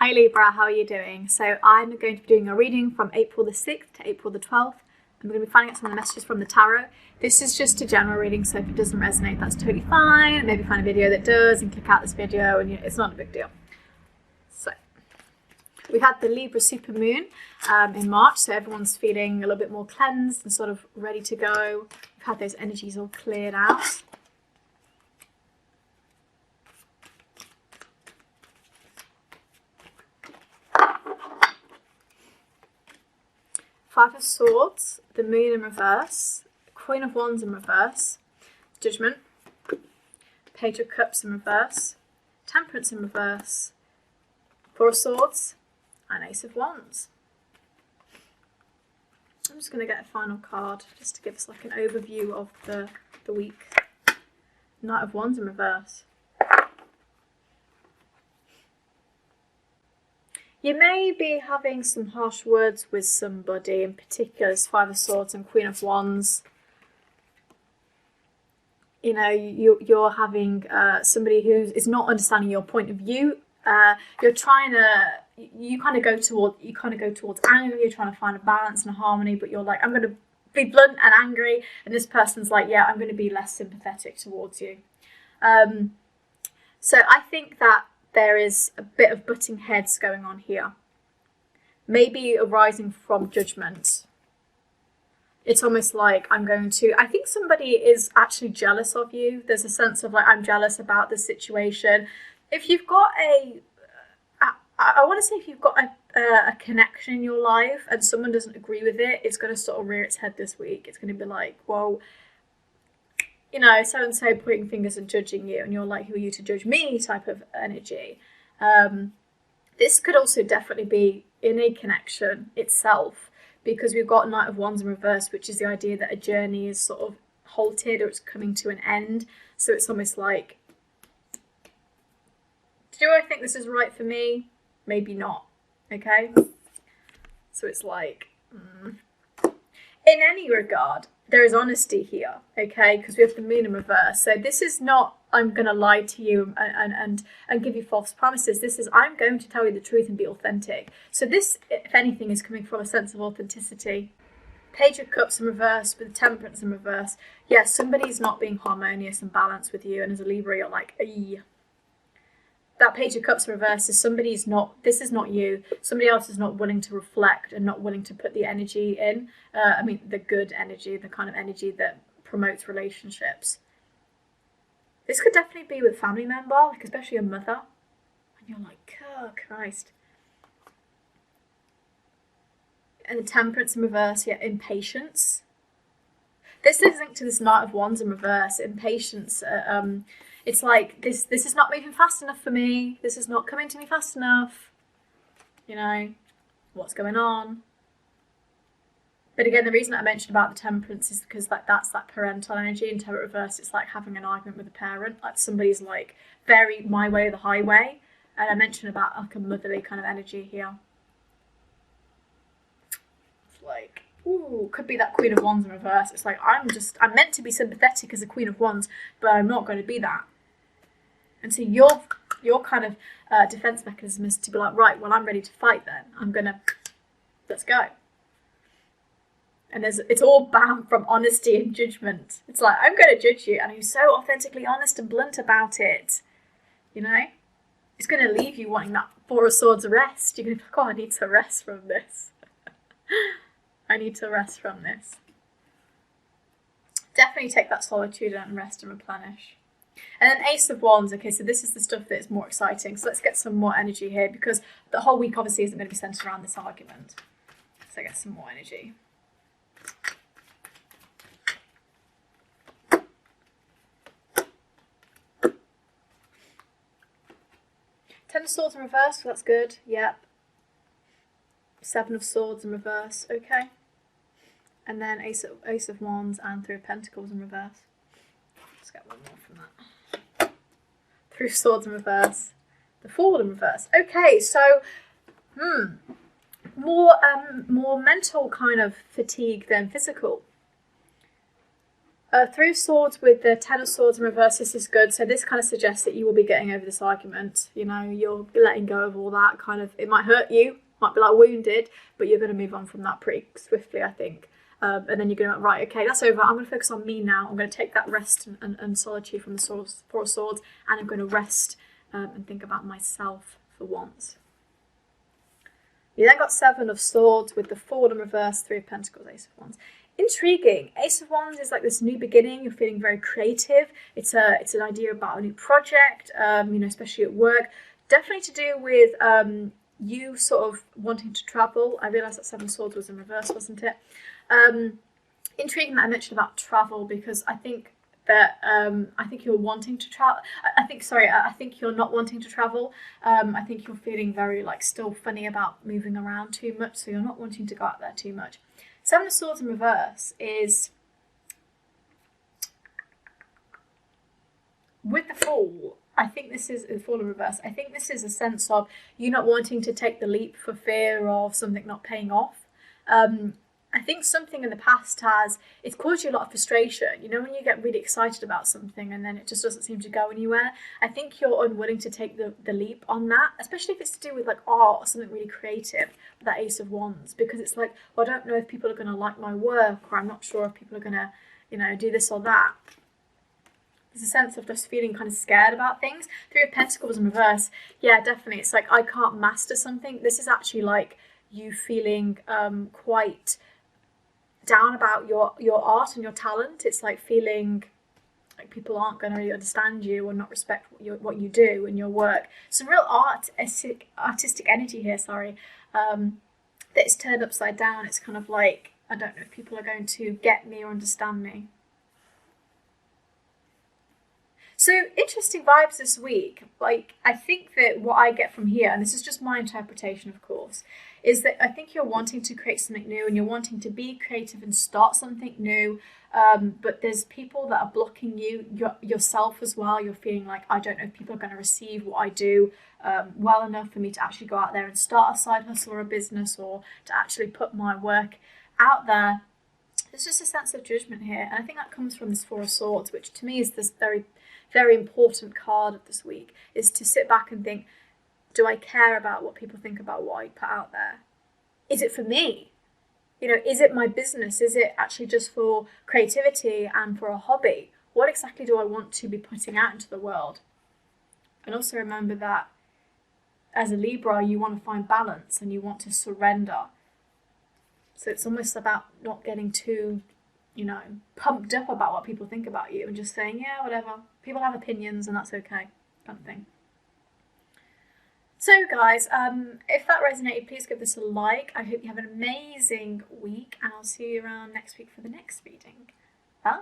Hi Libra, how are you doing? So I'm going to be doing a reading from April the 6th to April the 12th. I'm going to be finding out some of the messages from the tarot. This is just a general reading, so if it doesn't resonate, that's totally fine. Maybe find a video that does and click out this video, and it's not a big deal. So we had the Libra supermoon in March, so everyone's feeling a little bit more cleansed and sort of ready to go. We've had those energies all cleared out. Five of Swords, the Moon in reverse, Queen of Wands in reverse, Judgment, Page of Cups in reverse, Temperance in reverse, Four of Swords, and Ace of Wands. I'm just going to get a final card just to give us like an overview of the week. Knight of Wands in reverse. You may be having some harsh words with somebody, in particular as Five of Swords and Queen of Wands. You know, you're having somebody who is not understanding your point of view. You're trying to, you kind of go towards anger. You're trying to find a balance and a harmony, but you're like, I'm going to be blunt and angry, and this person's like, yeah, I'm going to be less sympathetic towards you. So I think that there is a bit of butting heads going on here. Maybe arising from judgment. It's almost like I think somebody is actually jealous of you. There's a sense of like, I'm jealous about this situation. If you've got I want to say if you've got a connection in your life and someone doesn't agree with it, it's going to sort of rear its head this week. It's going to be like, well, you know, so-and-so pointing fingers and judging you, and you're like, who are you to judge me type of energy. This could also definitely be in a connection itself, because we've got Knight of Wands in reverse, which is the idea that a journey is sort of halted or it's coming to an end. So it's almost like, do I think this is right for me? Maybe not. Okay? So it's like, in any regard, there is honesty here, okay? Because we have the Moon in reverse. So this is not, I'm going to lie to you and give you false promises. This is, I'm going to tell you the truth and be authentic. So this, if anything, is coming from a sense of authenticity. Page of Cups in reverse with Temperance in reverse. Yes, somebody's not being harmonious and balanced with you. And as a Libra, you're like, eey. That Page of Cups in reverse is this is not you. Somebody else is not willing to reflect and not willing to put the energy in. I mean, the good energy, the kind of energy that promotes relationships. This could definitely be with a family member, like especially a mother. And you're like, oh, Christ. And the Temperance in reverse, yeah, impatience. This is linked to this Knight of Wands in reverse, impatience. It's like, this is not moving fast enough for me. This is not coming to me fast enough. You know, what's going on? But again, the reason I mentioned about the Temperance is because that's that parental energy. In Tarot reverse, it's like having an argument with a parent. Like somebody's like, very my way or the highway. And I mentioned about like a motherly kind of energy here. It's like, ooh, could be that Queen of Wands in reverse. It's like, I'm meant to be sympathetic as a Queen of Wands, but I'm not going to be that. And so your kind of defense mechanism is to be like, right, well, I'm ready to fight then. Let's go. And it's all bound from honesty and judgment. It's like, I'm going to judge you, and you're so authentically honest and blunt about it. You know? It's going to leave you wanting that Four of Swords rest. You're going to be like, oh, I need to rest from this. I need to rest from this. Definitely take that solitude and rest and replenish. And then Ace of Wands. Okay, so this is the stuff that is more exciting. So let's get some more energy here, because the whole week obviously isn't going to be centered around this argument. So get some more energy. Ten of Swords in reverse, so that's good. Yep. Seven of Swords in reverse. Okay. And then Ace of Wands and Three of Pentacles in reverse. Let's get one more from that. Three of Swords in reverse. The Fool in reverse. Okay, so more mental kind of fatigue than physical. Three of Swords with the Ten of Swords in reverse, this is good. So this kind of suggests that you will be getting over this argument. You know, you're letting go of all that kind of, it might hurt you, might be like wounded, but you're going to move on from that pretty swiftly, I think. And then you're going to, right, okay, that's over. I'm going to focus on me now. I'm going to take that rest and solitude from the Four of Swords, and I'm going to rest and think about myself for once. You then got Seven of Swords with the Fool in reverse, Three of Pentacles, Ace of Wands. Intriguing. Ace of Wands is like this new beginning. You're feeling very creative. It's an idea about a new project, you know, especially at work. Definitely to do with you sort of wanting to travel. I realised that Seven of Swords was in reverse, wasn't it? Intriguing that I mentioned about travel, because I think that I think you're wanting to travel. I think you're not wanting to travel. I think you're feeling very like still funny about moving around too much, so you're not wanting to go out there too much. Seven of Swords in reverse is with the Fool. I think this is the Fool in reverse. I think this is a sense of you not wanting to take the leap for fear of something not paying off. I think something in the past it's caused you a lot of frustration. You know, when you get really excited about something and then it just doesn't seem to go anywhere. I think you're unwilling to take the leap on that, especially if it's to do with like art or something really creative, with that Ace of Wands, because it's like, well, I don't know if people are going to like my work, or I'm not sure if people are going to, you know, do this or that. There's a sense of just feeling kind of scared about things. Three of Pentacles in reverse. Yeah, definitely. It's like, I can't master something. This is actually like you feeling quite down about your art and your talent. It's like feeling like people aren't going to really understand you or not respect what you do and your work. Some real artistic energy here, that is turned upside down. It's kind of like, I don't know if people are going to get me or understand me. So interesting vibes this week. Like, I think that what I get from here, and this is just my interpretation, of course, is that I think you're wanting to create something new and you're wanting to be creative and start something new. But there's people that are blocking you, yourself as well. You're feeling like, I don't know if people are going to receive what I do well enough for me to actually go out there and start a side hustle or a business, or to actually put my work out there. There's just a sense of judgment here. And I think that comes from this Four of Swords, which to me is this very, very important card of this week, is to sit back and think, do I care about what people think about what I put out there? Is it for me? You know, is it my business? Is it actually just for creativity and for a hobby? What exactly do I want to be putting out into the world? And also remember that as a Libra, you want to find balance and you want to surrender. So it's almost about not getting too, you know, pumped up about what people think about you and just saying, yeah, whatever. People have opinions and that's okay, kind of thing. So guys, if that resonated, please give this a like. I hope you have an amazing week, and I'll see you around next week for the next reading. Bye.